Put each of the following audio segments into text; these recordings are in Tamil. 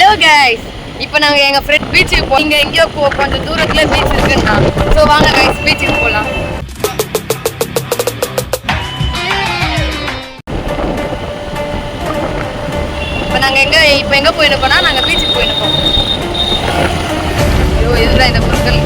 ஹலோ கைஸ், இப்போ நாங்கள் எங்கள் ஃப்ரெண்ட் பீச்சுக்கு போய் இங்கே எங்கேயோ கொஞ்சம் தூரத்தில் பீச் இருக்குன்னா, ஸோ வாங்க கைஸ் பீச்சுக்கு போகலாம். இப்போ நாங்கள் எங்கே போயிருக்கோம்னா நாங்கள் பீச்சுக்கு போயிருக்கோம். ஐயோ இதுதான் இந்த பொருட்கள்.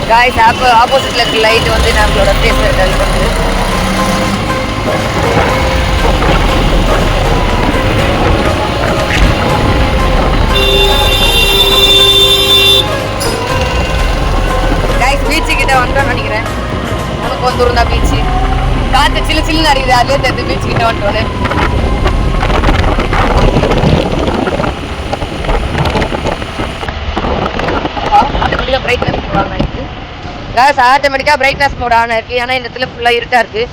गाइस ஆப்போசிட்ல இருக்க லைட் வந்து நம்மளோட ஃபேஸ்ல டல் பண்ணுது. गाइस பீச் கிட்ட வந்துட்டோம்னு நினைக்கிறேன். நமக்கு வந்து தூரம் தான் பீச். காத்து சில்லு சில்லுன்னு அடிக்குது. அதுலயே தெரியுது பீச் கிட்ட வந்துட்டோன்னு. ஆட்டோமேட்டிக்கா பிரைட்னஸ் மோட் ஆன் ஆயிருக்கு. गाइस ஆட்டோமேட்டிக்கா பிரைட்னஸ் மோட் ஆன் ஆயிருக்கு. ஏன்னா இந்த இடத்துல ஃபுல்லா இருட்டா இருக்கு.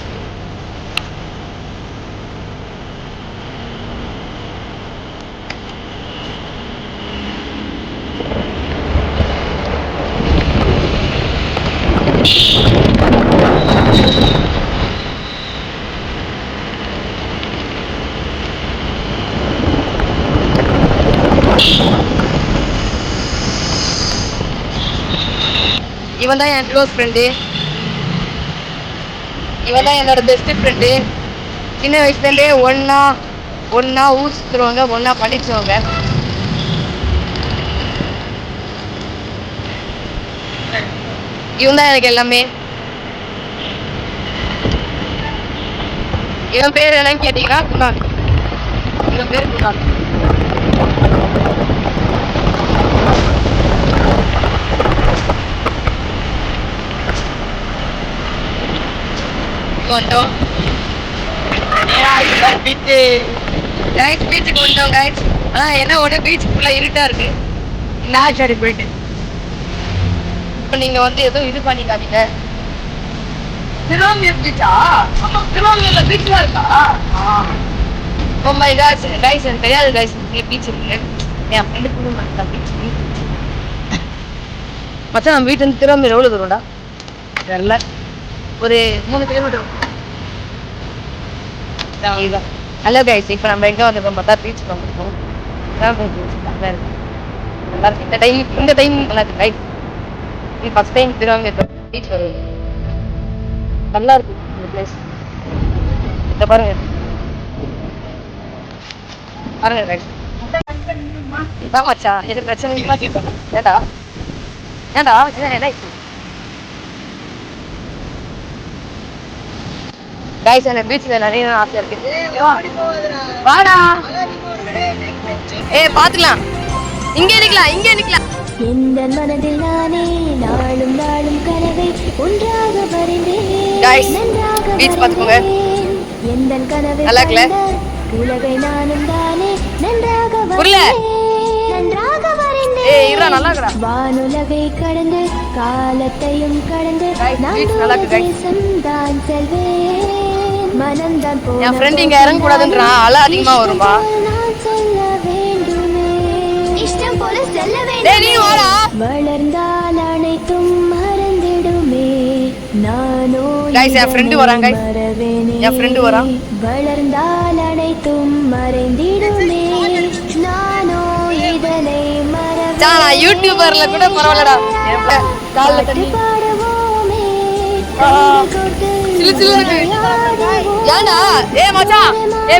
இவன் தான் என் க்ளோஸ் ஃப்ரெண்டு. இவன் தான் என்னோட பெஸ்ட் ஃப்ரெண்டு. சின்ன வயசுலேருந்தே ஒன்னா ஊர் சுற்றுருவாங்க, ஒன்னா படிச்சுவாங்க. இவன் தான் எனக்கு எல்லாமே. இவன் பேர் என்னன்னு கேட்டீங்கன்னா குணால். இவன் பேர் குணால். பீச்சுக்கு வந்துட்டோம் கைஸ். என்ன ஒன்று பீச் ஃபுல்லா இருட்டா இருக்கு. நான் சரி போயிட்டு இப்போ நீங்க வந்து எதுவும் இது பண்ணிக்காதீங்க. திருவாமியூர் பீச்சா? திருவாமியூர்ல பீச்லாம் இருக்கா? ஓ மை காட் கைஸ், எனக்கு தெரியாது கைஸ் இங்கே பீச் இருக்கு. என் ஃப்ரெண்டுக்கு மச்சான் பீச் மச்சான். நம்ம வீட்டு வந்து திருவாமியூர் எவ்வளோ தூரம்டா? தெரியல, ஒரு 3 கிலோமீட்டர். ஹலோ கைஸ், இப்போ நம்ம எங்கே வந்திருக்கோம் பார்த்தா பீச் வந்துருக்கோம். இந்த டைம் நல்லா இருக்கு ரைட். இது ஃபர்ஸ்ட் டைம் திருவாங்க பீச் வருது. நல்லா இருக்கு இந்த பிளேஸ். இதை பாருங்க பாருங்க ரைட். இதான் மச்சா எது பிரச்சனை ஏடா ஏண்டா என்ன गाइस எனக்கு பீச்ல நிறைய ஆசை இருக்கு. வாடா பாத்துக்கலாம். இங்கே நிக்கலாம். இந்த மனதில் நானே நாளும் நாளும் கனவை ஒன்றாக வரைந்தேன். गाइस பீச் பாத்துக்கோங்க. எந்த கனவை நல்லா இருக்குல? உலகை நானும் தானே நன்றாக இருடா நல்லா இருக்குடா. வானுலகை கடந்து காலத்தையும் கடந்து நான் தேசம் தான் செல்வேன். மனம்தான் போன என் ஃப்ரெண்ட் இங்க இறங்க கூடாதுன்றான். அலை அதிகமா வரும்பா. நான் சொல்ல வேண்டுமே, இஷ்டம் போல செல்ல வேண்டும். டேய் நீ வாடா. வளர்ந்தால் அனைத்தும் மறந்திடுமே. நானோ गाइस என் ஃப்ரெண்ட் வரான் गाइस. என் ஃப்ரெண்ட் வரான். வளர்ந்தால் அனைத்தும் மறைந்திடுமே. நானோ இதனை மறவேன். நான் யூடியூபர்ல கூட பரவாயில்லடா. கால்ல தண்ணி பாடுவோமே. சிலு சிலு இருக்கு. யாடா மச்சான்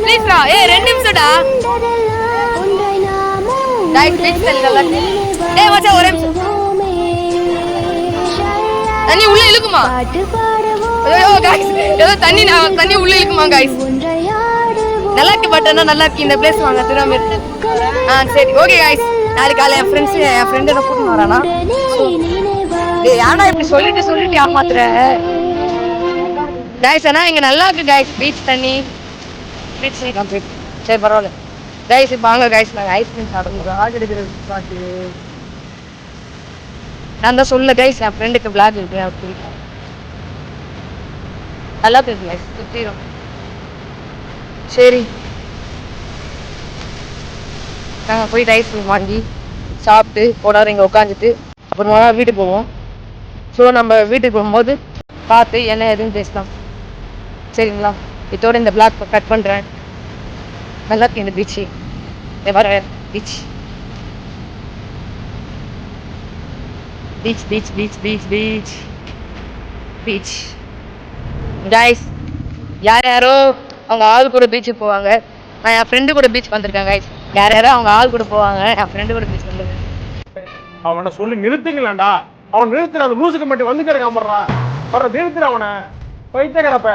ப்ளீஸ் டா. 2 நிமிஷம்டா. गाइस ப்ளீஸ் நல்லா. மச்சான் ஒரே நிமிஷம். தண்ணி உள்ள இழுக்குமா? ஐயோ गाइस ஏதோ தண்ணி உள்ள இழுக்குமா गाइस? நல்லா இருக்கு. பட் என்ன நல்லா இருக்கு இந்த பிளேஸ். வாங்க திருவாமூர். சரி ஓகே गाइस. நாளைக்கு காலை என் ஃப்ரெண்ட் என்ன கூட்டிட்டு வரானா? டேய் யாரா இப்படி சொல்லிட்டு ஏமாத்துற? கைஸ் ஆனால் இங்கே நல்லா இருக்கு கைஸ் பீச் தண்ணி பீச் கம்ப்ளீட் சரி பரவாயில்ல கைஸ் இப்போ வாங்க கைஸ் நாங்கள் ஐஸ்கிரீம் சாப்பிடுவோம் ஆக எடுக்கிறது பாட்டு நான் தான் சொல்ல கைஸ் என் ஃப்ரெண்டுக்கு பிளாக் இருக்கு அப்படி நல்லா இருக்கு கைஸ் சுற்றிடும் சரி நாங்கள் போயிட்டு ஐஸ்கிரீம் வாங்கி சாப்பிட்டு போனார் இங்கே உட்காந்துட்டு அப்புறமா வீட்டுக்கு போவோம் ஸோ நம்ம வீட்டுக்கு போகும்போது பார்த்து என்ன எதுவும் பேசலாம் சரிங்களா இதோட இந்த பிளாக் கட் பண்ணுறேன் நல்லா இருக்கு இந்த பீச்சு வர beach beach beach beach beach beach beach guys யாரோ அவங்க ஆள் கூட பீச்சுக்கு போவாங்க நான் என் ஃப்ரெண்டு கூட பீச் வந்திருக்கேன் கைஸ் யாரோ அவங்க ஆள் கூட போவாங்க என் ஃப்ரெண்டு கூட பீச் வந்திருக்கேன் அவனை சொல்லி நிறுத்துங்களேன்டா அவன் நிறுத்துற அந்த லூசுக்கு மட்டும் வந்து கிடக்காமறா வர நிறுத்துற அவனை போயிட்டே கிடப்ப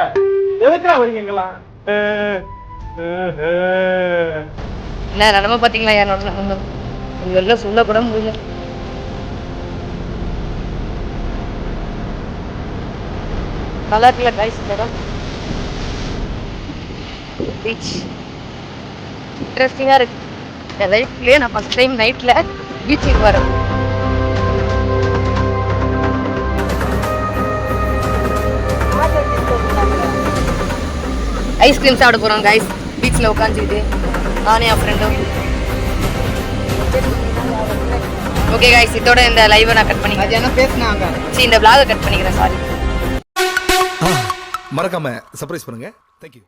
எதுக்குடா வரீங்கங்களா என்ன நிலமை பார்த்தீங்களா என்னோட நிலமை இதெல்லாம் சொல்லக்கூட முடியல நல்லா இருக்குல்ல கைஸ் இந்த இடம் பீச் இன்ட்ரெஸ்டிங்காக இருக்கு என் லைஃப்லேயே நான் ஃபஸ்ட் டைம் நைட்டில் பீச்சுக்கு வரேன் ஐஸ்கிரீம் சாப்பிட போகிறோம் கைஸ் பீச்சில் உட்காந்துக்கிட்டு நானே என் ஃப்ரெண்டும் ஓகே கைஸ் இதோட இந்த லைவை நான் கட் பண்ணிக்கிறேன் என்ன பேசினாங்க இந்த vlog கட் பண்ணிக்கிறேன் சாரி மறக்காம சர்ப்ரைஸ் பண்ணுங்க. தேங்க்யூ.